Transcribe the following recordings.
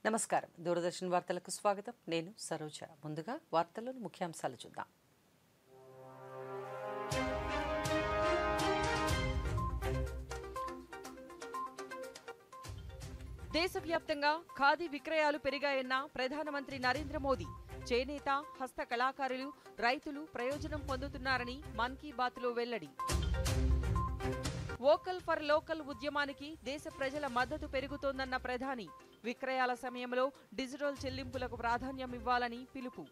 నమస్కారం. దూరదర్శన్ వార్తలకు స్వాగతం. నేను సరోజ. ముందుగా వార్తల్లోని ముఖ్యాంశాలు చూద్దాం. దేశవ్యాప్తంగా ఖాదీ విక్రయాలు పెరిగాయన్న ప్రధానమంత్రి నరేంద్ర మోదీ. చేనేత, హస్త కళాకారులు, రైతులు ప్రయోజనం పొందుతున్నారని మన్ కీ బాత్లో వెల్లడి. వోకల్ ఫర్ లోకల్ ఉద్యమానికి దేశ ప్రజల మద్దతు పెరుగుతోందన్న ప్రధాని. విక్రయాల సమయంలో డిజిటల్ చెల్లింపులకు ప్రాధాన్యం ఇవ్వాలని పిలుపు.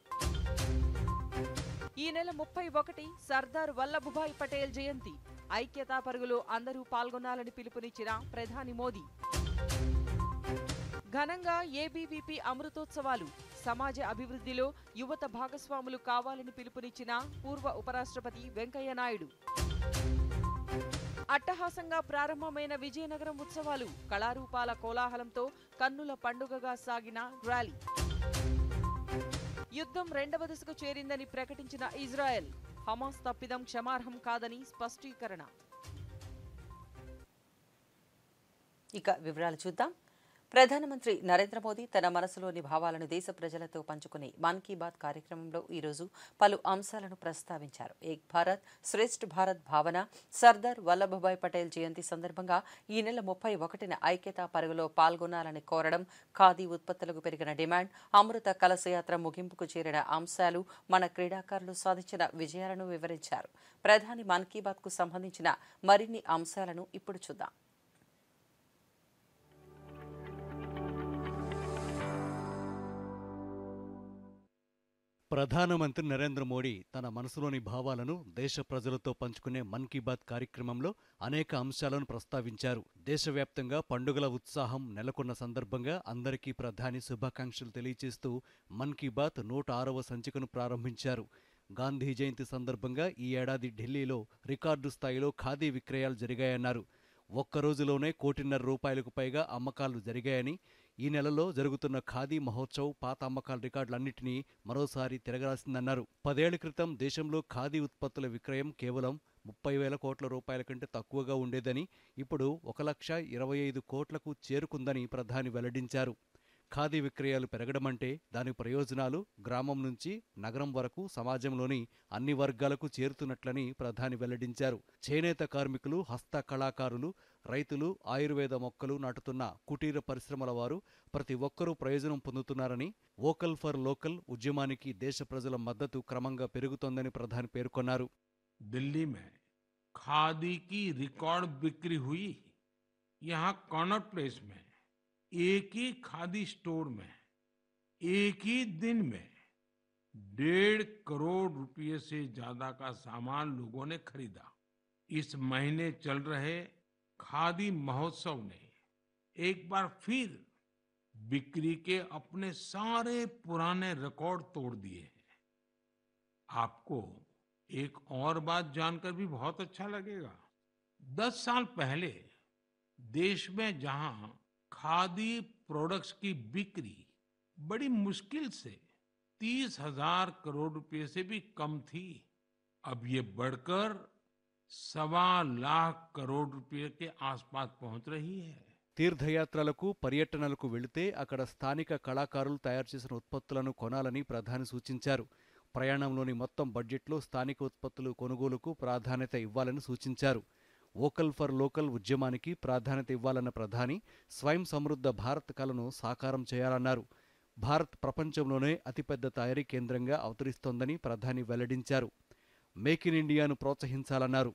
ఈ నెల 31 సర్దార్ వల్లభభాయ్ పటేల్ జయంతి. ఐక్యతా పరుగులో అందరూ పాల్గొనాలని పిలుపునిచ్చిన ప్రధాని మోదీ. ఘనంగా ఏబీవీపీ అమృతోత్సవాలు. సమాజ అభివృద్ధిలో యువత భాగస్వాములు కావాలని పిలుపునిచ్చిన పూర్వ ఉపరాష్ట్రపతి వెంకయ్యనాయుడు. అట్టహాసంగా ప్రారంభమైన విజయనగరం ఉత్సవాలు. కళారూపాల కోలాహలంతో కన్నుల పండుగగా సాగిన ర్యాలీ. యుద్ధం 2వ దశకు చేరిందని ప్రకటించిన ఇజ్రాయెల్. హమాస్ తప్పిదం క్షమార్హం కాదని స్పష్టీకరణ. ఇక వివరాలు చూద్దాం. ప్రధానమంత్రి నరేంద్ర మోదీ తన మనసులోని భావాలను దేశ ప్రజలతో పంచుకునే మన్ కీ బాత్ కార్యక్రమంలో ఈరోజు పలు అంశాలను ప్రస్తావించారు. ఏక్ భారత్ శ్రేష్ఠ భారత్ భావన, సర్దార్ వల్లభభాయ్ పటేల్ జయంతి సందర్భంగా ఈ నెల 31న ఐక్యతా పరుగులో పాల్గొనాలని కోరడం, ఖాదీ ఉత్పత్తులకు పెరిగిన డిమాండ్, అమృత కలశయాత్ర ముగింపుకు చేరిన అంశాలు, మన క్రీడాకారులు సాధించిన విజయాలను వివరించారు. ప్రధాని మన్ కీ బాత్కు సంబంధించిన మరిన్ని అంశాలను ఇప్పుడు చూద్దాం. ప్రధానమంత్రి నరేంద్ర మోడీ తన మనసులోని భావాలను దేశ ప్రజలతో పంచుకునే మన్ కీ బాత్ కార్యక్రమంలో అనేక అంశాలను ప్రస్తావించారు. దేశవ్యాప్తంగా పండుగల ఉత్సాహం నెలకొన్న సందర్భంగా అందరికీ ప్రధాని శుభాకాంక్షలు తెలియజేస్తూ మన్ కీ బాత్ 106వ సంచికను ప్రారంభించారు. గాంధీ జయంతి సందర్భంగా ఈ ఏడాది ఢిల్లీలో రికార్డు స్థాయిలో ఖాదీ విక్రయాలు జరిగాయన్నారు. ఒక్కరోజులోనే ₹1.5 కోట్లకు పైగా అమ్మకాలు జరిగాయని, ఈ నెలలో జరుగుతున్న ఖాదీ మహోత్సవ్ పాత అమ్మకాల రికార్డులన్నింటినీ మరోసారి తిరగరాసిందన్నారు. 10 ఏళ్ల క్రితం దేశంలో ఖాదీ ఉత్పత్తుల విక్రయం కేవలం ₹30,000 కోట్ల కంటే తక్కువగా ఉండేదని, ఇప్పుడు ₹1,25,00,00,000 చేరుకుందని ప్రధాని వెల్లడించారు. ఖాదీ విక్రయాలు పెరగడమంటే దాని ప్రయోజనాలు గ్రామం నుంచి నగరం వరకు సమాజంలోని అన్ని వర్గాలకు చేరుతున్నట్లని ప్రధాని వెల్లడించారు. చేనేత కార్మికులు, హస్త కళాకారులు, రైతులు, ఆయుర్వేద మొక్కలు నాటుతున్న కుటీర పరిశ్రమల వారు ప్రతి ఒక్కరూ ప్రయోజనం పొందుతున్నారని, వోకల్ ఫర్ లోకల్ ఉద్యమానికి దేశ ప్రజల మద్దతు క్రమంగా పెరుగుతోందని ప్రధాని పేర్కొన్నారు. दिल्ली में खादी की रिकॉर्ड बिक्री हुई। यहाँ कॉनॉट प्लेस में एक ही खादी स्टोर में एक ही दिन में 1.5 करोड़ रुपये से ज्यादा का सामान लोगों ने खरीदा। इस महीने चल रहे खादी महोत्सव ने एक बार फिर बिक्री के अपने सारे पुराने रिकॉर्ड तोड़ दिए हैं। आपको एक और बात जानकर भी बहुत अच्छा लगेगा। 10 साल पहले देश में जहां खादी प्रोडक्ट्स की बिक्री बड़ी मुश्किल से 30,000 करोड़ रुपए से भी कम थी, अब ये बढ़कर 1.25 लाख करोड़ रुपए के आसपास पहुंच रही है। తీర్థయాత్రలకు, పర్యటనలకు వెళితే అక్కడ స్థానిక కళాకారులు తయారు చేసిన ఉత్పత్తులను కొనాలని ప్రధాని సూచించారు. ప్రయాణంలోని మొత్తం బడ్జెట్లో స్థానిక ఉత్పత్తులు కొనుగోలుకు ప్రాధాన్యత ఇవ్వాలని సూచించారు. వోకల్ ఫర్ లోకల్ ఉద్యమానికి ప్రాధాన్యత ఇవ్వాలన్న ప్రధాని స్వయం సమృద్ధ భారత్ కలను సాకారం చేయాలన్నారు. భారత్ ప్రపంచంలోనే అతిపెద్ద తయారీ కేంద్రంగా అవతరిస్తోందని ప్రధాని వెల్లడించారు. మేక్ ఇన్ ఇండియాను ప్రోత్సహించాలన్నారు.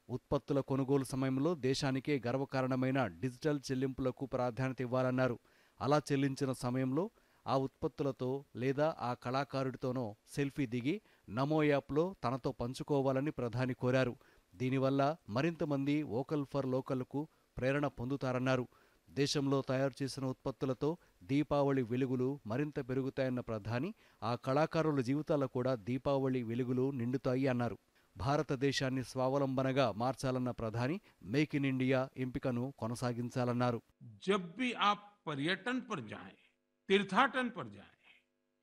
ఉత్పత్తుల కొనుగోలు సమయంలో దేశానికే గర్వకారణమైన డిజిటల్ చెల్లింపులకు ప్రాధాన్యత ఇవ్వాలన్నారు. అలా చెల్లించిన సమయంలో ఆ ఉత్పత్తులతో లేదా ఆ కళాకారుడితోనో సెల్ఫీ దిగి నమో యాప్లో తనతో పంచుకోవాలని ప్రధాని కోరారు. దీనివల్ల మరింత మంది వోకల్ ఫర్ లోకల్కు ప్రేరణ పొందుతారన్నారు. దేశంలో తయారు చేసిన ఉత్పత్తులతో దీపావళి వెలుగులు మరింత పెరుగుతాయన్న ప్రధాని ఆ కళాకారుల జీవితాల్లో కూడా దీపావళి వెలుగులు నిండుతాయి అన్నారు. భారతదేశాన్ని స్వావలంబనగా మార్చాలన్న ప్రధాని మేక్ ఇన్ ఇండియా ఎంపికను కొనసాగించాలన్నారు. जब भी आप पर्यटन पर जाएं, तीर्थाटन पर जाएं,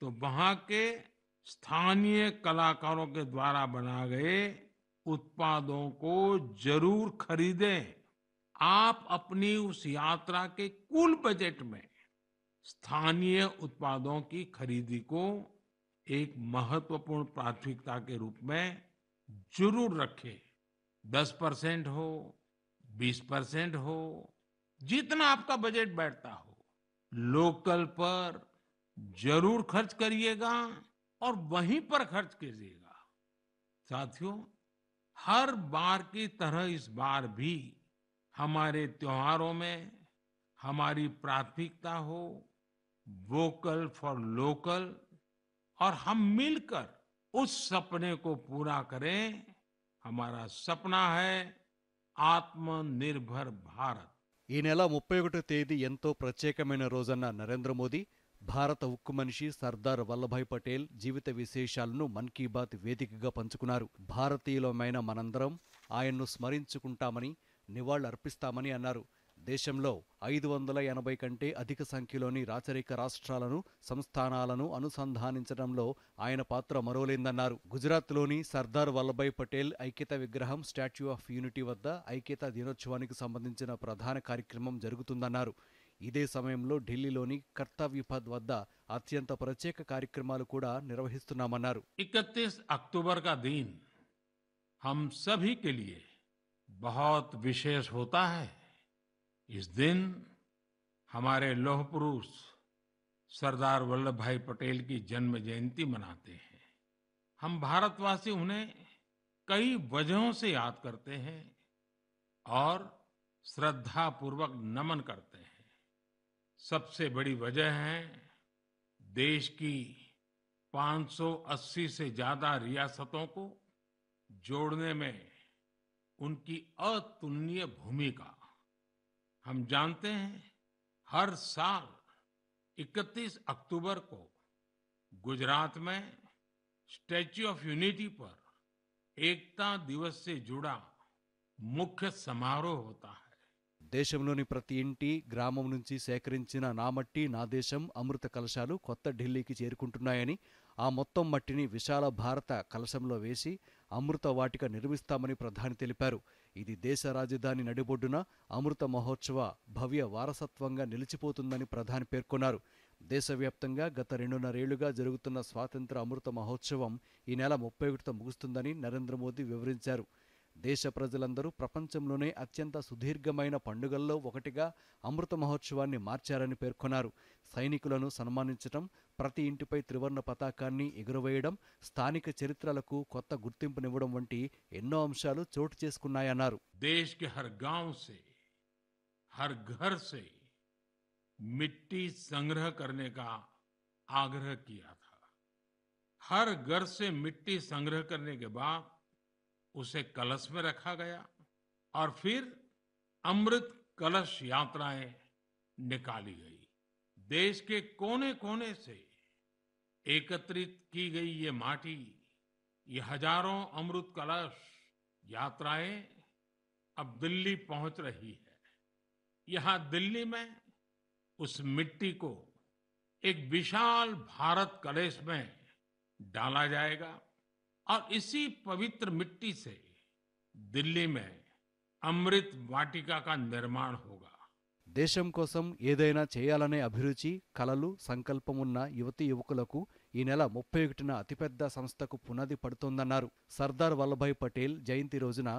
तो वहां के स्थानीय कलाकारों के द्वारा बनाए गए उत्पादों को जरूर खरीदें। आप अपनी उस यात्रा के कुल बजट में स्थानीय उत्पादों की खरीदी को एक महत्वपूर्ण प्राथमिकता के रूप में जरूर रखें। 10% हो, 20% हो, जितना आपका बजट बैठता हो, लोकल पर जरूर खर्च करिएगा और वहीं पर खर्च कीजिएगा। साथियों, हर बार की तरह इस बार भी हमारे त्योहारों में हमारी प्राथमिकता हो वोकल फॉर लोकल, और हम मिलकर उस सपने को पूरा करें। हमारा सपना है आत्मनिर्भर भारत। ఈ నెల 31వ తేదీ ఎంతో ప్రత్యేకమైన రోజన్న నరేంద్ర మోదీ భారత ఉక్కు మనిషి సర్దార్ వల్లభాయ్ పటేల్ జీవిత విశేషాలను మన్ కీ బాత్ వేదికగా పంచుకున్నారు. భారతీయులమైన మనందరం ఆయన్ను స్మరించుకుంటామని, నివాళులర్పిస్తామని అన్నారు. దేశంలో 580 కంటే అధిక సంఖ్యలోని రాచరిక రాష్ట్రాలను, సంస్థానాలను అనుసంధానించడంలో ఆయన పాత్ర మరోలేందన్నారు. గుజరాత్లోని సర్దార్ వల్లభాయ్ పటేల్ ఐక్యతా విగ్రహం స్టాచ్యూ ఆఫ్ యూనిటీ వద్ద ఐక్యతా దినోత్సవానికి సంబంధించిన ప్రధాన కార్యక్రమం జరుగుతుందన్నారు. ఇదే సమయంలో ఢిల్లీలోని కర్తవ్య పథ్ వద్ద అత్యంత ప్రత్యేక కార్యక్రమాలు కూడా నిర్వహిస్తున్నామన్నారు. 31 अक्टूबर का दिन हम सभी के लिए बहुत विशेष होता है। इस दिन हमारे लौह पुरुष सरदार वल्लभ भाई पटेल की जन्म जयंती मनाते हैं। हम भारतवासी उन्हें कई वजहों से याद करते हैं और श्रद्धा पूर्वक नमन करते हैं। सबसे बड़ी वजह है देश की 580 से ज्यादा रियासतों को जोड़ने में उनकी अतुलनीय भूमिका। हम जानते हैं हर साल 31 अक्टूबर को गुजरात में स्टैच्यू ऑफ यूनिटी पर एकता दिवस से जुड़ा मुख्य समारोह होता है। దేశంలోని ప్రతి ఇంటి, గ్రామం నుంచి సేకరించిన నా మట్టి నా దేశం అమృత కలశాలు కొత్త ఢిల్లీకి చేరుకుంటున్నాయని, ఆ మొత్తం మట్టిని విశాల భారత కలశంలో వేసి అమృత వాటిక నిర్మిస్తామని ప్రధాని తెలిపారు. ఇది దేశ రాజధాని నడిబొడ్డున అమృత మహోత్సవ భవ్య వారసత్వంగా నిలిచిపోతుందని ప్రధాని పేర్కొన్నారు. దేశవ్యాప్తంగా గత 2.5 ఏళ్లుగా జరుగుతున్న స్వాతంత్ర అమృత మహోత్సవం ఈ నెల 31తో ముగుస్తుందని నరేంద్ర మోదీ వివరించారు. దేశ ప్రజలందరూ ప్రపంచంలోనే అత్యంత సుదీర్ఘమైన పండుగల్లో ఒకటిగా అమృత మహోత్సవాన్ని మార్చారని పేర్కొన్నారు. సైనికులను సన్మానించడం, ప్రతి ఇంటిపై త్రివర్ణ పతాకాన్ని ఎగురవేయడం, స్థానిక చరిత్రలకు కొత్త గుర్తింపునివ్వడం వంటి ఎన్నో అంశాలు చోటు చేసుకున్నాయన్నారు. देश के हर गांव से, हर घर से मिट्टी संग्रह करने का आग्रह किया था। हर घर से मिट्टी संग्रह करने के बाद उसे कलश में रखा गया और फिर अमृत कलश यात्राएं निकाली गई। देश के कोने कोने से एकत्रित की गई ये माटी, ये हजारों अमृत कलश यात्राएं अब दिल्ली पहुंच रही है। यहां दिल्ली में उस मिट्टी को एक विशाल भारत कलश में डाला जाएगा और इसी पवित्र मिट्टी से दिल्ली में अमृत वाटिका का निर्माण होगा। దేశం కోసం ఏదైనా చేయాలనే అభిరుచి, కలలు, సంకల్పం ఉన్న యువతీ యువకులకు ఈ నెల 31న అతిపెద్ద సంస్థకు పునాది పడుతోందన్నారు. సర్దార్ వల్లభాయ్ పటేల్ జయంతి రోజున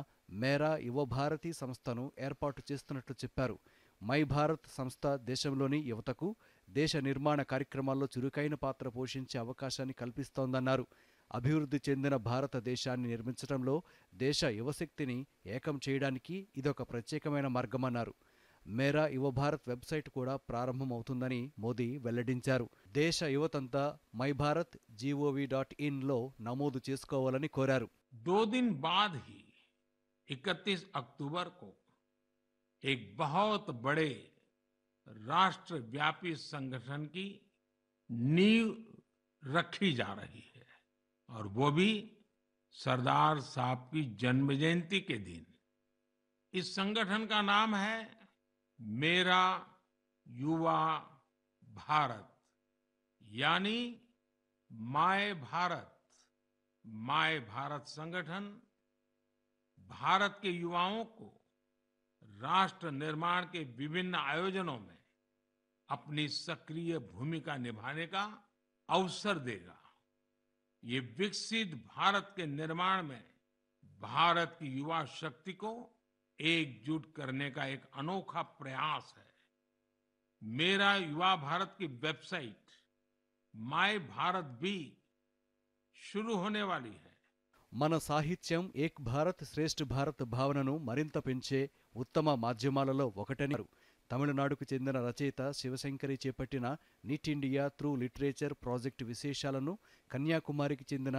మేరా యువ భారతి సంస్థను ఏర్పాటు చేస్తున్నట్లు చెప్పారు. మై భారత్ సంస్థ దేశంలోని యువతకు దేశ నిర్మాణ కార్యక్రమాల్లో చురుకైన పాత్ర పోషించే అవకాశాన్ని కల్పిస్తోందన్నారు. అభివృద్ధి చెందిన భారతదేశాన్ని నిర్మించడంలో దేశ యువశక్తిని ఏకం చేయడానికి ఇదొక ప్రత్యేకమైన మార్గమన్నారు. మేరా యువ భారత్ వెబ్సైట్ కూడా ప్రారంభమవుతుందని మోదీ వెల్లడించారు. దేశ యువతంతా myBharat.gov.in లో నమోదు చేసుకోవాలని కోరారు. 2 दिन बाद ही 31 अक्टूबर को एक बहुत बड़े राष्ट्रव्यापी संगठन की नींव रखी जा रही है और वो भी सरदार साहब की जन्म जयंती के दिन। इस संगठन का नाम है मेरा युवा भारत, यानी माय भारत। माय भारत संगठन भारत के युवाओं को राष्ट्र निर्माण के विभिन्न आयोजनों में अपनी सक्रिय भूमिका निभाने का अवसर देगा। ये विकसित भारत के निर्माण में भारत की युवा शक्ति को एकजुट करने का एक अनोखा प्रयास है। मेरा युवा भारत की वेबसाइट माय भारत भी शुरू होने वाली है। మన సాహిత్యం ఏక్ భారత్ శ్రేష్ఠ భారత్ భావనను మరింత పెంచే ఉత్తమ మాధ్యమాలలో ఒకటని తమిళనాడుకు చెందిన రచయిత శివశంకరి చేపట్టిన knit India through literature project విశేషాలను, కన్యాకుమారికి చెందిన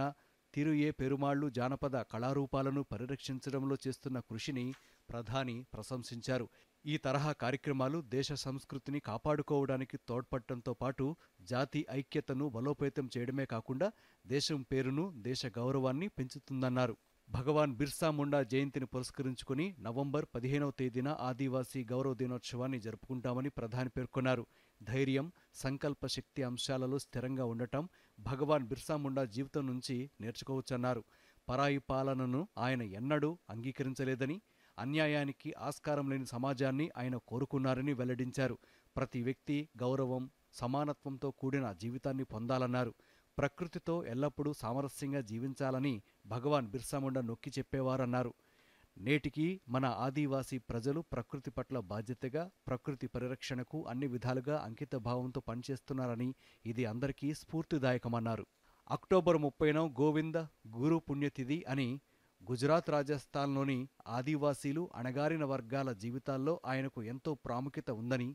తిరుయే పెరుమాళ్లు జానపద కళారూపాలను పరిరక్షించడంలో చేస్తున్న కృషిని ప్రధాని ప్రశంసించారు. ఈ తరహా కార్యక్రమాలు దేశ సంస్కృతిని కాపాడుకోవడానికి తోడ్పడటంతో పాటు జాతి ఐక్యతను బలోపేతం చేయడమే కాకుండా దేశం పేరును, దేశ గౌరవాన్ని పెంచుతుందన్నారు. భగవాన్ బిర్సా ముండా జయంతిని పురస్కరించుకుని నవంబర్ 15వ తేదీన ఆదివాసీ గౌరవ దినోత్సవాన్ని జరుపుకుంటామని ప్రధాని పేర్కొన్నారు. ధైర్యం, సంకల్ప శక్తి అంశాలలో స్థిరంగా ఉండటం భగవాన్ బిర్సా ముండా జీవితం నుంచి నేర్చుకోవచ్చన్నారు. పరాయి పాలనను ఆయన ఎన్నడూ అంగీకరించలేదని, అన్యాయానికి ఆస్కారం లేని సమాజాన్ని ఆయన కోరుకున్నారని వెల్లడించారు. ప్రతి వ్యక్తి గౌరవం, సమానత్వంతో కూడిన జీవితాన్ని పొందాలన్నారు. ప్రకృతితో ఎల్లప్పుడూ సామరస్యంగా జీవించాలని భగవాన్ బిర్సా ముండా నొక్కి చెప్పేవారన్నారు. నేటికి మన ఆదివాసీ ప్రజలు ప్రకృతి పట్ల బాధ్యతగా, ప్రకృతి పరిరక్షణకు అన్ని విధాలుగా అంకిత భావంతో పనిచేస్తున్నారని, ఇది అందరికీ స్ఫూర్తిదాయకమన్నారు. అక్టోబర్ 30న గోవింద గురు పుణ్యతిథి అని గుజరాత్, రాజస్థాన్లోని ఆదివాసీలు, అణగారిన వర్గాల జీవితాల్లో ఆయనకు ఎంతో ప్రాముఖ్యత ఉందని,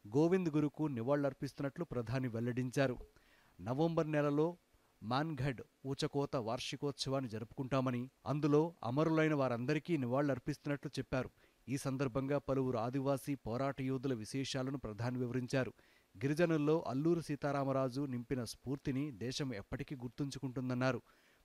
గోవింద్ గురుకు నివాళులర్పిస్తున్నట్లు ప్రధాని వెల్లడించారు. నవంబర్ నెలలో మాన్గఢ్ ఊచకోత వార్షికోత్సవాన్ని జరుపుకుంటామని, అందులో అమరులైన వారందరికీ నివాళులర్పిస్తున్నట్లు చెప్పారు. ఈ సందర్భంగా పలువురు ఆదివాసీ పోరాట యోధుల విశేషాలను ప్రధాని వివరించారు. గిరిజనుల్లో అల్లూరి సీతారామరాజు నింపిన స్ఫూర్తిని దేశం ఎప్పటికీ గుర్తుంచుకుంటుందన్నారు.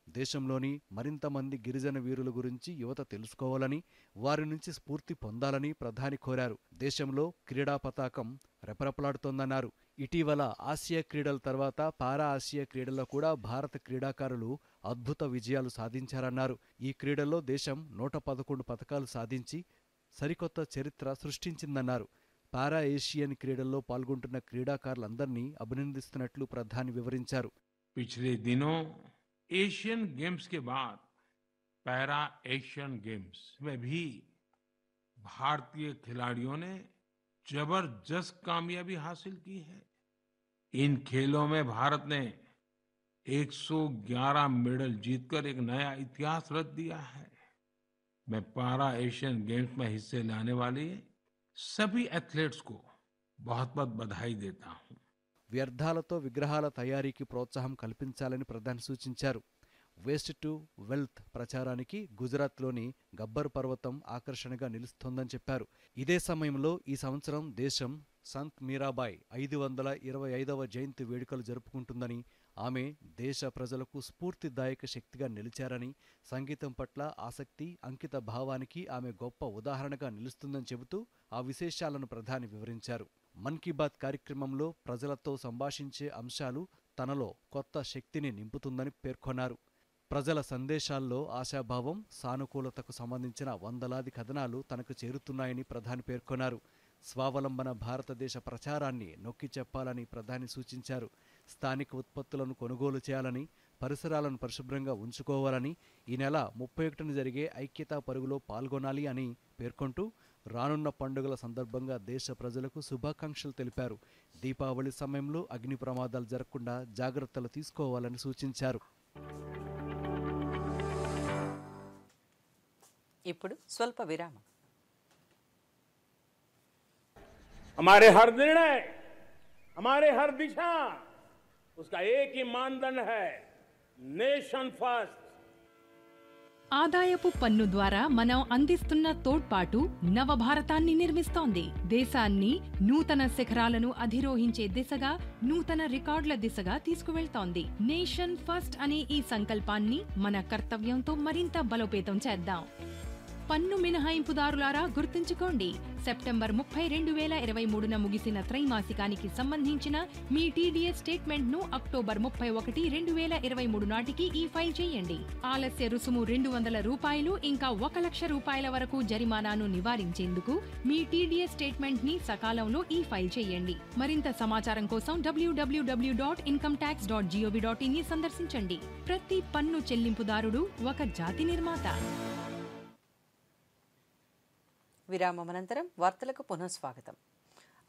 దేశంలోని మరింత మంది గిరిజన వీరుల గురించి యువత తెలుసుకోవాలని, వారి నుంచి స్ఫూర్తి పొందాలని ప్రధాని కోరారు. దేశంలో క్రీడా పతాకం రెపరెపలాడుతోందన్నారు. ఇటీవల ఆసియా క్రీడల తర్వాత పారా ఆసియా క్రీడల్లో కూడా భారత క్రీడాకారులు అద్భుత విజయాలు సాధించారన్నారు. ఈ క్రీడల్లో దేశం 111 పతకాలు సాధించి సరికొత్త చరిత్ర సృష్టించిందన్నారు. పారా ఏషియన్ క్రీడల్లో పాల్గొంటున్న క్రీడాకారులందరినీ అభినందిస్తున్నట్లు ప్రధాని వివరించారు. पिछले दिनों एशियन गेम्स के बाद पैरा एशियन गेम्स में भी भारतीय खिलाड़ियों ने जबरदस्त कामयाबी हासिल की है। इन खेलों में भारत ने 111 मेडल जीतकर एक नया इतिहास रच दिया है। मैं पैरा एशियन गेम्स में हिस्से लेने वाले सभी एथलीट्स को बहुत बहुत बधाई देता हूं। వ్యర్థాలతో విగ్రహాల తయారీకి ప్రోత్సాహం కల్పించాలని ప్రధాని సూచించారు. వేస్ట్ టు వెల్త్ ప్రచారానికి గుజరాత్లోని గబ్బర్ పర్వతం ఆకర్షణగా నిలుస్తోందని చెప్పారు. ఇదే సమయంలో ఈ సంవత్సరం దేశం సంత్ మీరాబాయ్ 525వ జయంతి వేడుకలు జరుపుకుంటుందని, ఆమె దేశ ప్రజలకు స్ఫూర్తిదాయక శక్తిగా నిలిచారని, సంగీతం పట్ల ఆసక్తి, అంకిత భావానికి ఆమె గొప్ప ఉదాహరణగా నిలుస్తుందని చెబుతూ ఆ విశేషాలను ప్రధాని వివరించారు. మన్ కీ బాత్ కార్యక్రమంలో ప్రజలతో సంభాషించే అంశాలు తనలో కొత్త శక్తిని నింపుతుందని పేర్కొన్నారు. ప్రజల సందేశాల్లో ఆశాభావం, సానుకూలతకు సంబంధించిన వందలాది కథనాలు తనకు చేరుతున్నాయని ప్రధాని పేర్కొన్నారు. స్వావలంబన భారతదేశ ప్రచారాన్ని నొక్కి చెప్పాలని ప్రధాని సూచించారు. స్థానిక ఉత్పత్తులను కొనుగోలు చేయాలని, పరిసరాలను పరిశుభ్రంగా ఉంచుకోవాలని, ఈ నెల 31న జరిగే ఐక్యతా పరుగులో పాల్గొనాలి అని పేర్కొంటూ రానున్న పండుగల సందర్భంగా దేశ ప్రజలకు శుభాకాంక్షలు తెలిపారు. దీపావళి సమయంలో అగ్ని ప్రమాదాలు జరగకుండా జాగ్రత్తలు తీసుకోవాలని సూచించారు. ఇప్పుడు స్వల్ప విరామం. हमारे हर निर्णय, हमारे हर दिशा, उसका एक ही मानदंड है, नेशन फर्स्ट। ఆదాయపు పన్ను ద్వారా మనం అందిస్తున్న తోడ్పాటు నవభారతాన్ని నిర్మిస్తోంది. దేశాన్ని నూతన శిఖరాలను అధిరోహించే దిశగా, నూతన రికార్డుల దిశగా తీసుకువెళ్తోంది. నేషన్ ఫస్ట్ అనే ఈ సంకల్పాన్ని మన కర్తవ్యంతో మరింత బలోపేతం చేద్దాం. పన్ను మినహాయింపుదారులారా గుర్తుంచుకోండి, సెప్టెంబర్ 30, 2023న ముగిసిన త్రైమాసికానికి సంబంధించిన మీ టీడీఎస్ స్టేట్మెంట్ ను అక్టోబర్ 31, 2023 నాటికి ఈ ఫైల్ చేయండి. ఆలస్య రుసుము ₹200 ఇంకా ₹1,00,000 వరకు జరిమానాను నివారించేందుకు మీ టీడీఎస్ స్టేట్మెంట్ ని సకాలంలో ఈ ఫైల్ చేయండి. మరింత సమాచారం కోసం www.incometax.gov.in ని సందర్శించండి. ప్రతి పన్ను చెల్లింపుదారుడు ఒక జాతి నిర్మాత. విరామం అనంతరం వార్తలకు పునఃస్వాగతం.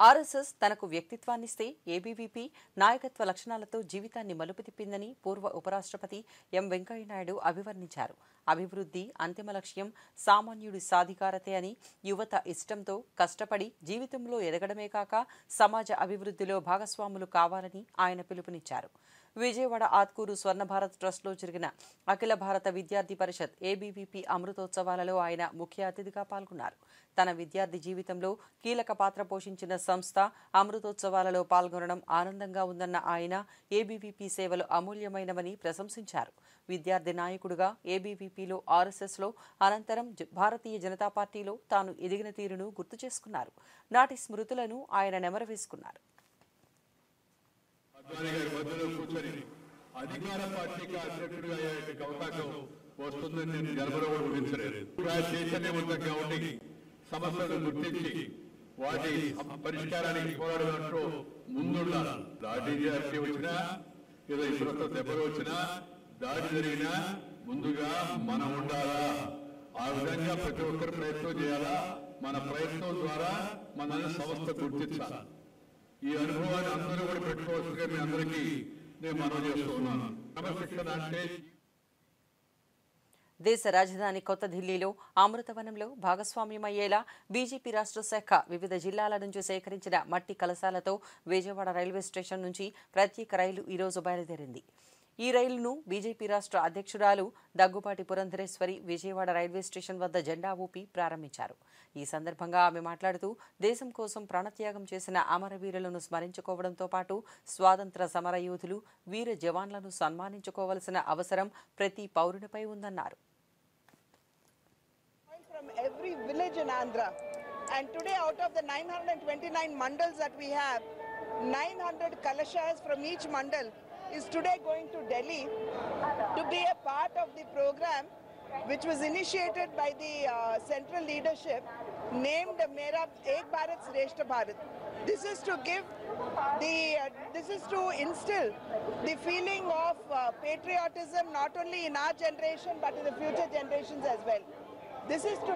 ఆర్ఎస్ఎస్ తనకు వ్యక్తిత్వాన్నిస్తే ఏబీవీపీ నాయకత్వ లక్షణాలతో జీవితాన్ని మలుపు తిప్పిందని పూర్వ ఉపరాష్ట్రపతి ఎం వెంకయ్యనాయుడు అభివర్ణించారు. అభివృద్ధి అంతిమ లక్ష్యం సామాన్యుడి సాధికారతే అని, యువత ఇష్టంతో కష్టపడి జీవితంలో ఎదగడమే కాక సమాజ అభివృద్ధిలో భాగస్వాములు కావాలని ఆయన పిలుపునిచ్చారు. విజయవాడ ఆత్కూరు స్వర్ణ భారత్ ట్రస్ట్లో జరిగిన అఖిల భారత విద్యార్థి పరిషత్ ఏబీవీపీ అమృతోత్సవాలలో ఆయన ముఖ్య అతిథిగా పాల్గొన్నారు. తన విద్యార్థి జీవితంలో కీలక పాత్ర పోషించిన సంస్థ అమృతోత్సవాలలో పాల్గొనడం ఆనందంగా ఉందన్న ఆయన ఏబీవీపీ సేవలు అమూల్యమైనవని ప్రశంసించారు. విద్యార్థి నాయకుడిగా ఏబీవీపీలో, ఆర్ఎస్ఎస్లో, అనంతరం భారతీయ జనతా పార్టీలో తాను ఎదిగిన తీరును గుర్తు చేసుకున్నారు. నాటి స్మృతులను ఆయన నెమరవేసుకున్నారు. అధికార పార్టీకి అధ్యక్షుడిగా అయ్యే అవకాశం వస్తుందని నేను జనవరి ఊహించలేదు. చైతన్యవంతం కాబట్టి సమస్యలను గుర్తించి వాటి పరిష్కారానికి పోరాడడంలో ముందుండాలి. దాడి చేసి వచ్చినా ఏదో ఇతరులతో దెబ్బలు వచ్చినా దాడి జరిగినా ముందుగా మనం ఉండాలా. ఆ విధంగా ప్రతి ఒక్కరు ప్రయత్నం చేయాలా. మన ప్రయత్నం ద్వారా మన సంస్థ గుర్తించాలి. ఈ అనుభవాన్ని అందరూ కూడా పెట్టుకోవచ్చుగా మీ అందరికీ నేను మనవి చేస్తున్నాను. క్రమశిక్షణ అంటే దేశ రాజధాని కొత్త ఢిల్లీలో అమృతవనంలో భాగస్వామ్యమయ్యేలా బీజేపీ రాష్ట్ర శాఖ వివిధ జిల్లాల నుంచి సేకరించిన మట్టి కలశాలతో విజయవాడ రైల్వే స్టేషన్ నుంచి ప్రత్యేక రైలు ఈరోజు బయలుదేరింది. ఈ రైలును బీజేపీ రాష్ట్ర అధ్యక్షురాలు దగ్గుపాటి పురంధరేశ్వరి విజయవాడ రైల్వే స్టేషన్ వద్ద జెండా ఊపి ప్రారంభించారు. ఈ సందర్భంగా ఆమె మాట్లాడుతూ దేశం కోసం ప్రాణత్యాగం చేసిన అమరవీరులను స్మరించుకోవడంతో పాటు స్వాతంత్ర సమరయోధులు, వీర జవాన్లను సన్మానించుకోవాల్సిన అవసరం ప్రతి పౌరునిపై ఉందన్నారు. From every village in Andhra, and today out of the 929 mandals that we have, 900 kalashas from each mandal is today going to Delhi to be a part of the program which was initiated by the central leadership named Mera Ek Bharat Shreshth Bharat. This is to give this is to instill the feeling of patriotism not only in our generation but in the future generations as well. This is to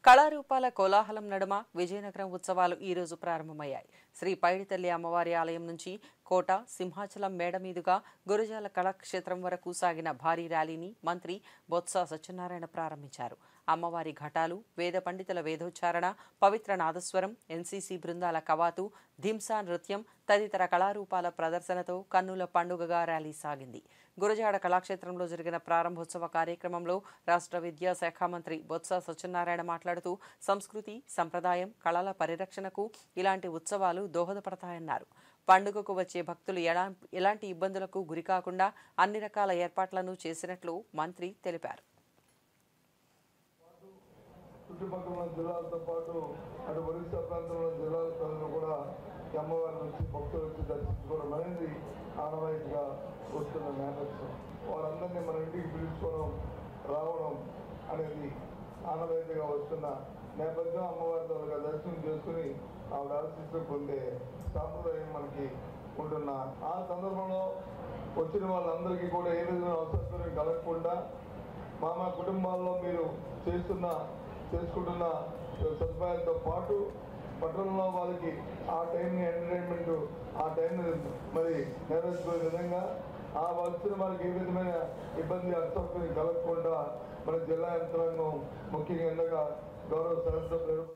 కళారూపాల కోలాహలం నడుమ విజయనగరం ఉత్సవాలు ఈ రోజు ప్రారంభమయ్యాయి. శ్రీ పైడితల్లి అమ్మవారి ఆలయం నుంచి కోట, సింహాచలం మేడ మీదుగా గురజాల కళాక్షేత్రం వరకు సాగిన భారీ ర్యాలీని మంత్రి బొత్స సత్యనారాయణ ప్రారంభించారు. అమ్మవారి ఘటాలు, వేద పండితుల వేదోచ్చారణ, పవిత్ర నాదస్వరం, ఎన్సీసీ బృందాల కవాతు, ధింసా నృత్యం తదితర కళారూపాల ప్రదర్శనతో కన్నుల పండుగగా ర్యాలీ సాగింది. గురజాడ కళాక్షేత్రంలో జరిగిన ప్రారంభోత్సవ కార్యక్రమంలో రాష్ట్ర విద్యాశాఖ మంత్రి బొత్స సత్యనారాయణ మాట్లాడుతూ సంస్కృతి, సంప్రదాయం, కళల పరిరక్షణకు ఇలాంటి ఉత్సవాలు దోహదపడతాయన్నారు. పండుగకు వచ్చే భక్తులు ఎలాంటి ఇబ్బందులకు గురికాకుండా అన్ని రకాల ఏర్పాట్లను చేసినట్లు మంత్రి తెలిపారు. చుట్టుపక్కల జిల్లాలతో పాటు అటు ఒరిస్సా ప్రాంతంలో జిల్లాల ప్రజలు కూడా అమ్మవారి నుంచి భక్తులు వచ్చి దర్శించుకోవడం అనేది ఆనవాయితీగా వస్తున్న నేపథ్యం. వారందరినీ మన ఇంటికి పిలుచుకోవడం, రావడం అనేది ఆనవాయితీగా వస్తున్న నేపథ్యం. అమ్మవారి ద్వారా దర్శనం చేసుకుని ఆవిడ ఆశీస్సులు పొందే సాంప్రదాయం మనకి ఉంటున్న ఆ సందర్భంలో వచ్చిన వాళ్ళందరికీ కూడా ఏ విధమైన అవసరం కలగకుండా మా కుటుంబాల్లో మీరు చేసుకుంటున్న సదుపాయాలతో పాటు పట్టణంలో వాళ్ళకి ఆ టైంని ఎంటర్టైన్మెంట్ ఆ టైంని మరి నెరవేర్చుకునే విధంగా ఆ వచ్చిన వాళ్ళకి ఏ విధమైన ఇబ్బంది అసౌకర్యం కలగకుండా మన జిల్లా యంత్రాంగం ముఖ్యంగా గౌరవ శాసనసభ్యులు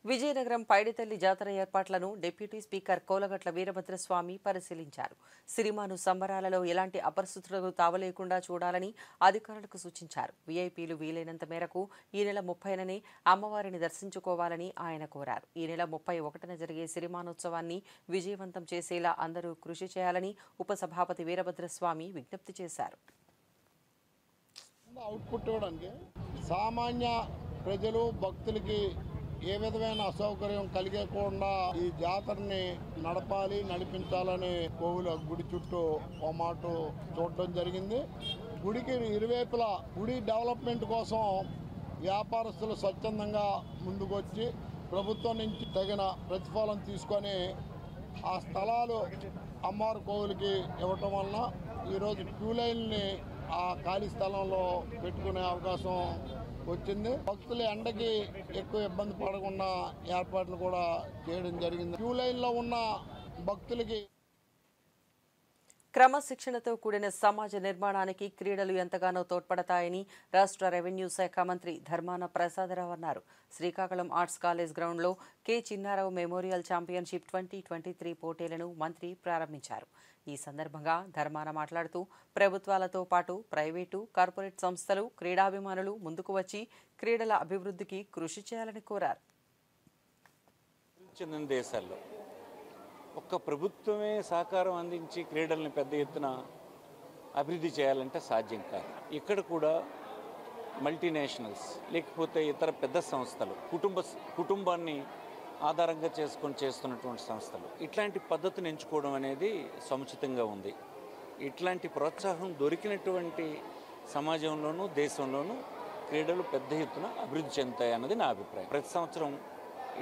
విజయనగరం పైడితల్లి జాతర ఏర్పాట్లను డిప్యూటీ స్పీకర్ కోలగట్ల వీరభద్రస్వామి పరిశీలించారు. సిరిమాను సంబరాలలో ఎలాంటి అపరిస్థితులకు తావలేకుండా చూడాలని అధికారులకు సూచించారు. వీఐపీలు వీలైనంత మేరకు ఈ నెల 30నే అమ్మవారిని దర్శించుకోవాలని ఆయన కోరారు. ఈ నెల 31న జరిగే సిరిమానోత్సవాన్ని విజయవంతం చేసేలా అందరూ కృషి చేయాలని ఉపసభాపతి వీరభద్రస్వామి విజ్ఞప్తి చేశారు. అవుట్పుట్ ఇవ్వడానికి సామాన్య ప్రజలు భక్తులకి ఏ విధమైన అసౌకర్యం కలిగకుండా ఈ జాతరని నడిపించాలని కోవిల గుడి చుట్టూ ఓ మాట చూడడం జరిగింది. గుడికి ఇరువైపులా గుడి డెవలప్మెంట్ కోసం వ్యాపారస్తులు స్వచ్ఛందంగా ముందుకొచ్చి ప్రభుత్వం నుంచి తగిన ప్రతిఫలం తీసుకొని ఆ స్థలాలు అమ్మవారి కోవిలకి ఇవ్వటం వలన ఈరోజు క్యూ లైన్ని ఆ ఖాళీ స్థలంలో పెట్టుకునే అవకాశం వచ్చింది. భక్తులు ఎండకి ఎక్కువ ఇబ్బంది పడకుండా ఏర్పాట్లు కూడా చేయడం జరిగింది. క్యూ లైన్లో ఉన్న భక్తులకి క్రమశిక్షణతో కూడిన సమాజ నిర్మాణానికి క్రీడలు ఎంతగానో తోడ్పడతాయని రాష్ట్ర రెవెన్యూ శాఖ మంత్రి ధర్మాన ప్రసాదరావు అన్నారు. శ్రీకాకుళం ఆర్ట్స్ కాలేజ్ గ్రౌండ్లో కె చిన్నారావు మెమోరియల్ ఛాంపియన్షిప్ 2023 పోటీలను మంత్రి ప్రారంభించారు. ఈ సందర్భంగా ధర్మాన మాట్లాడుతూ ప్రభుత్వాలతో పాటు ప్రైవేటు, కార్పొరేట్ సంస్థలు, క్రీడాభిమానులు ముందుకు వచ్చి క్రీడల అభివృద్ధికి కృషి చేయాలని కోరారు. దేశాల్లో ఒక్క ప్రభుత్వమే సహకారం అందించి క్రీడల్ని పెద్ద ఎత్తున అభివృద్ధి చేయాలంటే సాధ్యం కాదు. ఇక్కడ కూడా మల్టీనేషనల్స్ లేకపోతే ఇతర పెద్ద సంస్థలు కుటుంబాన్ని ఆధారంగా చేసుకొని చేస్తున్నటువంటి సంస్థలు ఇట్లాంటి పద్ధతిని ఎంచుకోవడం అనేది సముచితంగా ఉంది. ఇట్లాంటి ప్రోత్సాహం దొరికినటువంటి సమాజంలోనూ దేశంలోనూ క్రీడలు పెద్ద ఎత్తున అభివృద్ధి చెందుతాయి అన్నది నా అభిప్రాయం. ప్రతి సంవత్సరం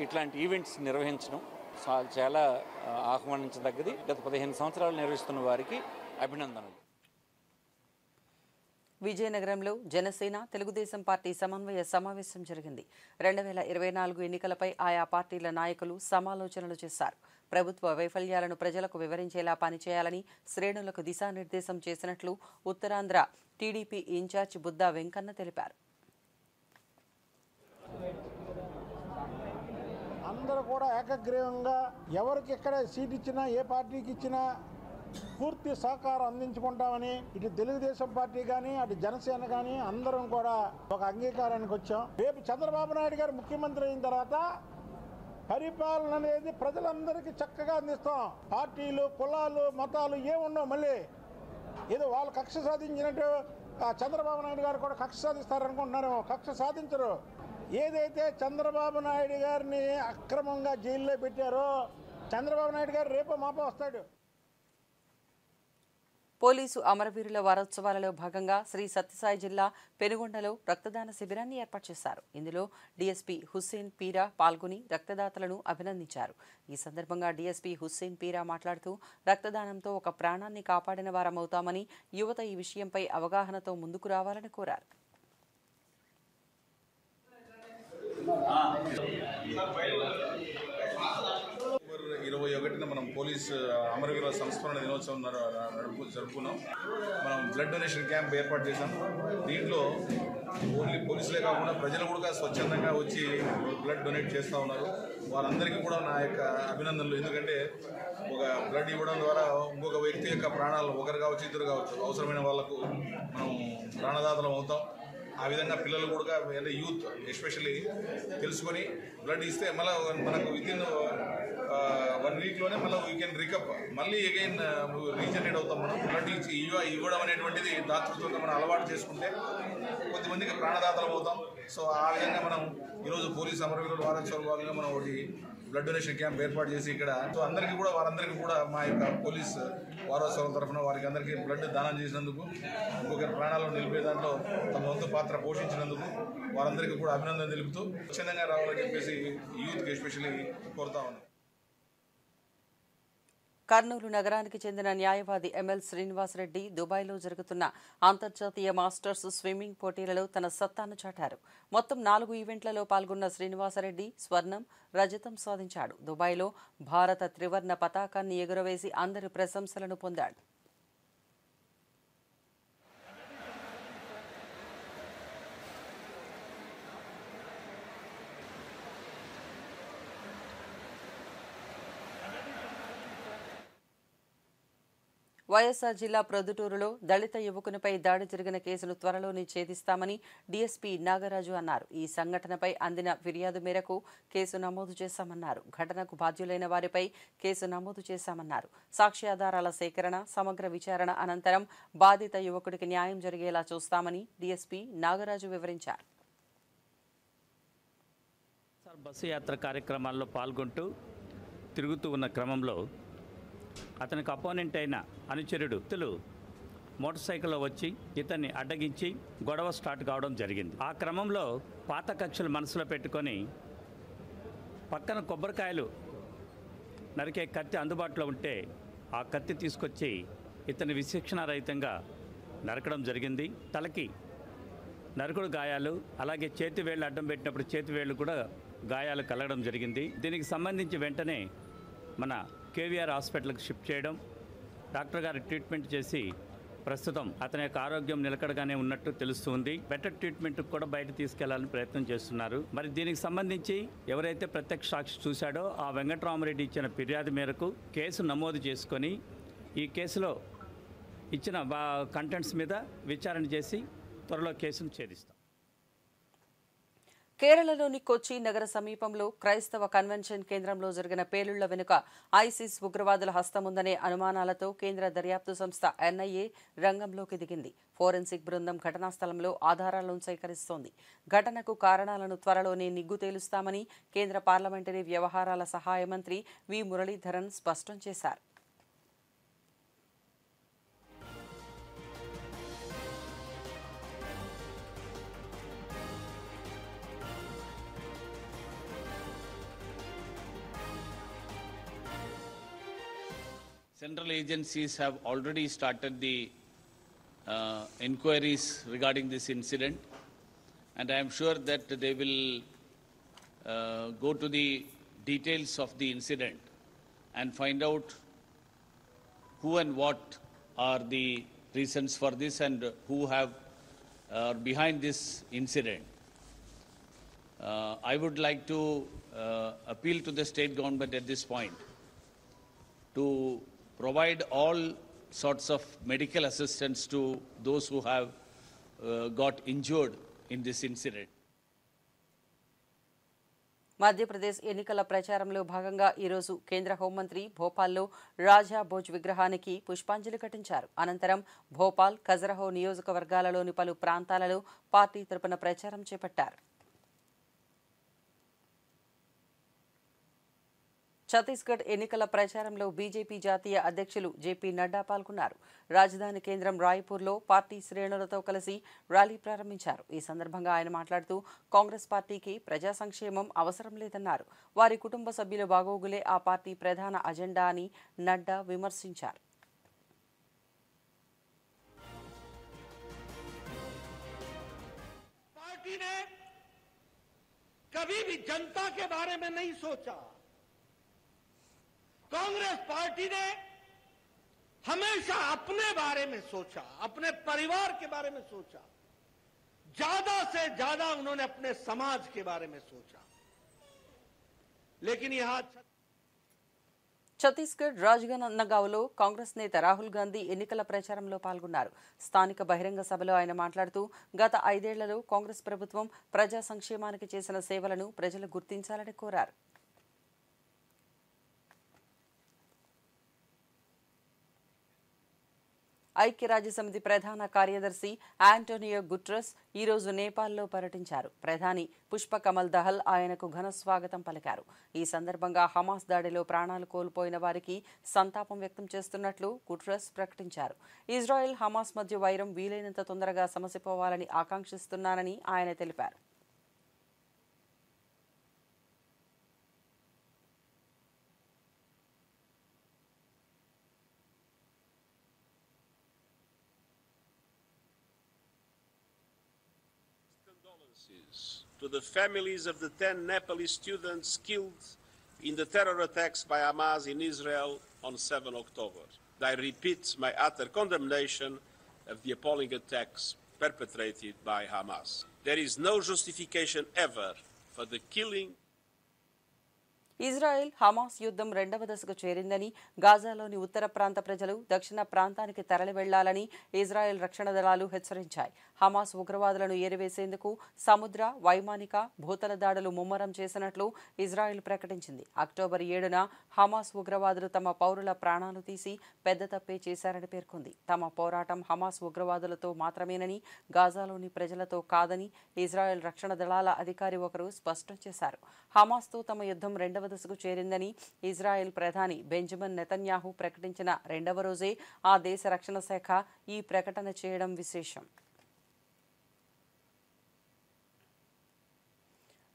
ఇట్లాంటి ఈవెంట్స్ నిర్వహించడం చాలా ఆహ్వానించదగ్గది. గత 15 సంవత్సరాలు నిర్వహిస్తున్న వారికి అభినందనలు. విజయనగరంలో జనసేన, తెలుగుదేశం పార్టీ సమన్వయ సమావేశం జరిగింది. 2024 ఎన్నికలపై ఆయా పార్టీల నాయకులు సమాలోచనలు చేశారు. ప్రభుత్వ వైఫల్యాలను ప్రజలకు వివరించేలా పనిచేయాలని శ్రేణులకు దిశానిర్దేశం చేసినట్లు ఉత్తరాంధ్ర టీడీపీ ఇన్ఛార్జ్ బుద్దా వెంకన్న తెలిపారు. అందరూ కూడా ఏకగ్రీవంగా ఎవరికి ఎక్కడ సీట్ ఇచ్చినా, ఏ పార్టీకి ఇచ్చినా పూర్తి సహకారం అందించుకుంటామని ఇటు తెలుగుదేశం పార్టీ కానీ అటు జనసేన కానీ అందరం కూడా ఒక అంగీకారానికి వచ్చాం. రేపు చంద్రబాబు నాయుడు గారు ముఖ్యమంత్రి అయిన తర్వాత పరిపాలన అనేది ప్రజలందరికీ చక్కగా అందిస్తాం. పార్టీలు, కులాలు, మతాలు ఏముండవు. మళ్ళీ ఏదో వాళ్ళు కక్ష సాధించినట్టు చంద్రబాబు నాయుడు గారు కూడా కక్ష సాధిస్తారనుకుంటున్నారు. కక్ష సాధించరు. ఏదైతే చంద్రబాబు నాయుడు గారిని అక్రమంగా జైల్లో పెట్టారో చంద్రబాబు నాయుడు గారు రేపో మాపో వస్తాడు. పోలీసు అమరవీరుల వారోత్సవాలలో భాగంగా శ్రీ సత్యసాయి జిల్లా పెనుగొండలో రక్తదాన శిబిరాన్ని ఏర్పాటు చేశారు. ఇందులో డీఎస్పీ హుస్సేన్ పీరా పాల్గొని రక్తదాతలను అభినందించారు. ఈ సందర్భంగా డీఎస్పీ హుస్సేన్ పీరా మాట్లాడుతూ రక్తదానంతో ఒక ప్రాణాన్ని కాపాడిన వారమవుతామని, యువత ఈ విషయంపై అవగాహనతో ముందుకు రావాలని కోరారు. 21న మనం పోలీస్ అమరవీరుల సంస్మరణ దినోత్సవం జరుపుకున్నాం. మనం బ్లడ్ డొనేషన్ క్యాంప్ ఏర్పాటు చేశాం. దీంట్లో ఓన్లీ పోలీసులే కాకుండా ప్రజలు కూడా స్వచ్ఛందంగా వచ్చి బ్లడ్ డొనేట్ చేస్తూ ఉన్నారు. వారందరికీ కూడా నా యొక్క అభినందనలు. ఎందుకంటే ఒక బ్లడ్ ఇవ్వడం ద్వారా ఇంకొక వ్యక్తి యొక్క ప్రాణాలు, ఒకరు కావచ్చు, ఇద్దరు కావచ్చు, అవసరమైన వాళ్లకు మనం ప్రాణదాతలం అవుతాం. ఆ విధంగా పిల్లలు కూడా అంటే యూత్ ఎస్పెషల్లీ తెలుసుకొని బ్లడ్ ఇస్తే మళ్ళీ మనకు వితిన్ 1 వీక్లోనే మళ్ళీ వీ కెన్ రికప్, మళ్ళీ అగైన్ రీజనరేట్ అవుతాం. మనం బ్లడ్ ఇవ్వడం అనేటువంటిది దాతృత్వంగా మనం అలవాటు చేసుకుంటే కొద్దిమందికి ప్రాణదాతలం అవుతాం. సో ఆ విధంగా మనం ఈరోజు పోలీస్ అమరవీరుల వారోత్సవాల భాగంగా మనం ఒకటి బ్లడ్ డొనేషన్ క్యాంప్ ఏర్పాటు చేసి ఇక్కడ సో వారందరికీ కూడా మా యొక్క పోలీస్ వారోత్సవాల తరఫున వారికి అందరికీ బ్లడ్ దానం చేసినందుకు, ఇంకొకరి ప్రాణాలను నిలిపే దాంట్లో తమ వంతు పాత్ర పోషించినందుకు వారందరికీ కూడా అభినందన తెలుపుతూ స్వచ్ఛందంగా రావాలని చెప్పేసి యూత్కి ఎస్పెషల్లీ కోరుతా ఉన్నాం. కర్నూలు నగరానికి చెందిన న్యాయవాది ఎంఎల్ శ్రీనివాసరెడ్డి దుబాయ్లో జరుగుతున్న అంతర్జాతీయ మాస్టర్స్ స్విమ్మింగ్ పోటీలలో తన సత్తాను చాటారు. మొత్తం 4 ఈవెంట్లలో పాల్గొన్న శ్రీనివాసరెడ్డి స్వర్ణం, రజతం సాధించాడు. దుబాయ్లో భారత త్రివర్ణ పతాకాన్ని ఎగురవేసి అందరి ప్రశంసలను పొందాడు. వైఎస్ఆర్ జిల్లా ప్రొద్దుటూరులో దళిత యువకునిపై దాడి జరిగిన కేసును త్వరలోనే ఛేదిస్తామని డీఎస్పీ నాగరాజు అన్నారు. ఈ సంఘటనపై అందిన ఫిర్యాదు మేరకు కేసు నమోదు చేశామన్నారు. ఘటనకు బాధ్యులైన వారిపై కేసు నమోదు చేశామన్నారు. సాక్ష్యాధారాల సేకరణ, సమగ్ర విచారణ అనంతరం బాధిత యువకుడికి న్యాయం జరిగేలా చూస్తామని డీఎస్పీ నాగరాజు వివరించారు. బస్సు యాత్ర కార్యక్రమాల్లో పాల్గొంటూ తిరుగుతూ ఉన్న క్రమంలో అతనికి అపోనెంట్ అయిన అనుచరుడు మోటార్ సైకిల్లో వచ్చి ఇతన్ని అడ్డగించి గొడవ స్టార్ట్ కావడం జరిగింది. ఆ క్రమంలో పాత కక్షలు మనసులో పెట్టుకొని పక్కన కొబ్బరికాయలు నరికే కత్తి అందుబాటులో ఉంటే ఆ కత్తి తీసుకొచ్చి ఇతని విచక్షణారహితంగా నరకడం జరిగింది. తలకి నరకుడు గాయాలు, అలాగే చేతివేళ్లు అడ్డం పెట్టినప్పుడు చేతివేళ్లు కూడా గాయాలు కలగడం జరిగింది. దీనికి సంబంధించి వెంటనే మన కేవీఆర్ హాస్పిటల్కి షిఫ్ట్ చేయడం, డాక్టర్ గారు ట్రీట్మెంట్ చేసి ప్రస్తుతం అతని యొక్క ఆరోగ్యం నిలకడగానే ఉన్నట్టు తెలుస్తుంది. బెటర్ ట్రీట్మెంట్కి కూడా బయట తీసుకెళ్లాలని ప్రయత్నం చేస్తున్నారు. మరి దీనికి సంబంధించి ఎవరైతే ప్రత్యక్ష సాక్షి చూశాడో ఆ వెంకటరామరెడ్డి ఇచ్చిన ఫిర్యాదు మేరకు కేసు నమోదు చేసుకొని ఈ కేసులో ఇచ్చిన కంటెంట్స్ మీద విచారణ చేసి త్వరలో కేసును ఛేదిస్తాం. కేరళలోని కొచ్చి నగర సమీపంలో క్రైస్తవ కన్వెన్షన్ కేంద్రంలో జరిగిన పేలుళ్ల వెనుక ఐసిస్ ఉగ్రవాదుల హస్తముందనే అనుమానాలతో కేంద్ర దర్యాప్తు సంస్థ ఎన్ఐఏ రంగంలోకి దిగింది. ఫోరెన్సిక్ బృందం ఘటనా స్థలంలో ఆధారాలను సేకరిస్తోంది. ఘటనకు కారణాలను త్వరలోనే నిగ్గు తేలుస్తామని కేంద్ర పార్లమెంటరీ వ్యవహారాల సహాయ మంత్రి వి మురళీధరన్ స్పష్టం చేశారు. Central agencies have already started the inquiries regarding this incident, and I am sure that they will go to the details of the incident and find out who and what are the reasons for this and who have behind this incident. I would like to appeal to the state government at this point to provide all sorts of medical assistance to those who have got injured in this incident. Madhya Pradesh ఎన్నికల ప్రచారంలో భాగంగా ఈరోజు కేంద్ర హోంమంత్రి భోపాల్లో రాజా భోజ్ విగ్రహానికి పుష్పాంజలి ఘటించారు. అనంతరం భోపాల్, ఖజరహో నియోజకవర్గాలలోని పలు ప్రాంతాలలో పార్టీ తరపున ప్రచారం చేపట్టారు. ఛత్తీస్గఢ్ ఎన్నికల ప్రచారంలో బీజేపీ జాతీయ అధ్యక్షులు జేపీ నడ్డా పాల్గొన్నారు. రాజధాని కేంద్రం రాయ్పూర్లో పార్టీ శ్రేణులతో కలిసి ర్యాలీ ప్రారంభించారు. ఈ సందర్భంగా ఆయన మాట్లాడుతూ కాంగ్రెస్ పార్టీకి ప్రజా సంక్షేమం అవసరం లేదన్నారు. వారి కుటుంబ సభ్యుల బాగోగులే ఆ పార్టీ ప్రధాన అజెండా అని నడ్డా విమర్శించారు. पार्टी ने कभी भी जनता के बारे में नहीं सोचा। कांग्रेस पार्टी ने हमेशा अपने बारे में सोचा, अपने परिवार के बारे में सोचा, ज्यादा से ज्यादा उन्होंने अपने समाज के बारे में सोचा। लेकिन यहां ఛత్తీస్గఢ్ రాజ్నాందగావ్లో కాంగ్రెస్ నేత రాహుల్ గాంధీ ఎన్నికల ప్రచారంలో పాల్గొన్నారు. స్థానిక బహిరంగ సభలో ఆయన మాట్లాడుతూ గత 5 ఏళ్లలో కాంగ్రెస్ ప్రభుత్వం ప్రజా సంక్షేమానికి చేసిన సేవలను ప్రజలు గుర్తించాలని కోరారు. ఐక్యరాజ్యసమితి ప్రధాన కార్యదర్శి ఆంటోనియో గుటెరస్ ఈరోజు నేపాల్లో పర్యటించారు. ప్రధాని పుష్ప కమల్ దహల్ ఆయనకు ఘన స్వాగతం పలికారు. ఈ సందర్భంగా హమాస్ దాడిలో ప్రాణాలు కోల్పోయిన వారికి సంతాపం వ్యక్తం చేస్తున్నట్లు గుటెరస్ ప్రకటించారు. ఇజ్రాయెల్, హమాస్ మధ్య వైరం వీలైనంత తొందరగా సమసిపోవాలని ఆకాంక్షిస్తున్నానని ఆయన తెలిపారు. To the families of the 10 Nepalese students killed in the terror attacks by Hamas in Israel on 7 October. I repeat my utter condemnation of the appalling attacks perpetrated by Hamas. There is no justification ever for the killing. Israel Hamas యుద్ధం రెండవ దశకు చేరిందని, గాజాలోని ఉత్తర ప్రాంత ప్రజలు దక్షిణ ప్రాంతానికి తరలి వెళ్లాలని Israel రక్షణ దళాలు హెచ్చరించాయి. హమాస్ ఉగ్రవాదులను ఏరివేసేందుకు సముద్ర, వైమానిక, భూతల దాడులు ముమ్మరం చేసినట్లు ఇజ్రాయెల్ ప్రకటించింది. అక్టోబర్ 7న హమాస్ ఉగ్రవాదులు తమ పౌరుల ప్రాణాలు తీసి పెద్ద తప్పే చేశారని పేర్కొంది. తమ పోరాటం హమాస్ ఉగ్రవాదులతో మాత్రమేనని, గాజాలోని ప్రజలతో కాదని ఇజ్రాయెల్ రక్షణ దళాల అధికారి ఒకరు స్పష్టం చేశారు. హమాస్తో తమ యుద్ధం రెండవ దశకు చేరిందని ఇజ్రాయెల్ ప్రధాని బెంజమిన్ నెతన్యాహు ప్రకటించిన రెండవ రోజే ఆ దేశ రక్షణ శాఖ ఈ ప్రకటన చేయడం విశేషం.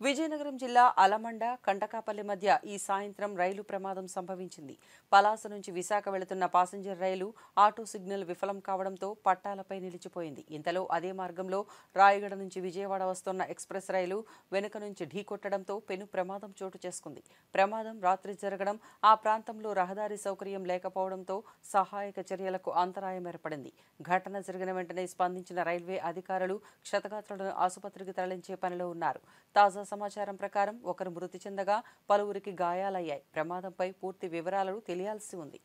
విజయనగరం జిల్లా అలమండ, కంటకాపల్లి మధ్య ఈ సాయంత్రం రైలు ప్రమాదం సంభవించింది. పలాస నుంచి విశాఖ వెళుతున్న పాసింజర్ రైలు ఆటో సిగ్నల్ విఫలం కావడంతో పట్టాలపై నిలిచిపోయింది. ఇంతలో అదే మార్గంలో రాయగడ నుంచి విజయవాడ వస్తున్న ఎక్స్ప్రెస్ రైలు వెనుక నుంచి ఢీకొట్టడంతో పెను ప్రమాదం చోటు చేసుకుంది. ప్రమాదం రాత్రి జరగడం, ఆ ప్రాంతంలో రహదారి సౌకర్యం లేకపోవడంతో సహాయక చర్యలకు అంతరాయం ఏర్పడింది. ఘటన జరిగిన వెంటనే స్పందించిన రైల్వే అధికారులు క్షతగాత్రులను ఆసుపత్రికి తరలించే పనిలో ఉన్నారు. తాజా సమాచారం ప్రకారం ఒకరు మృతి చెందగా పలువురికి గాయాలయ్యాయి. ప్రమాదంపై పూర్తి వివరాలు తెలియాల్సి ఉంది.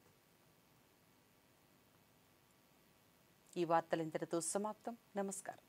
ఈ వార్తలు ఇంతటితో సమాప్తం. నమస్కారం.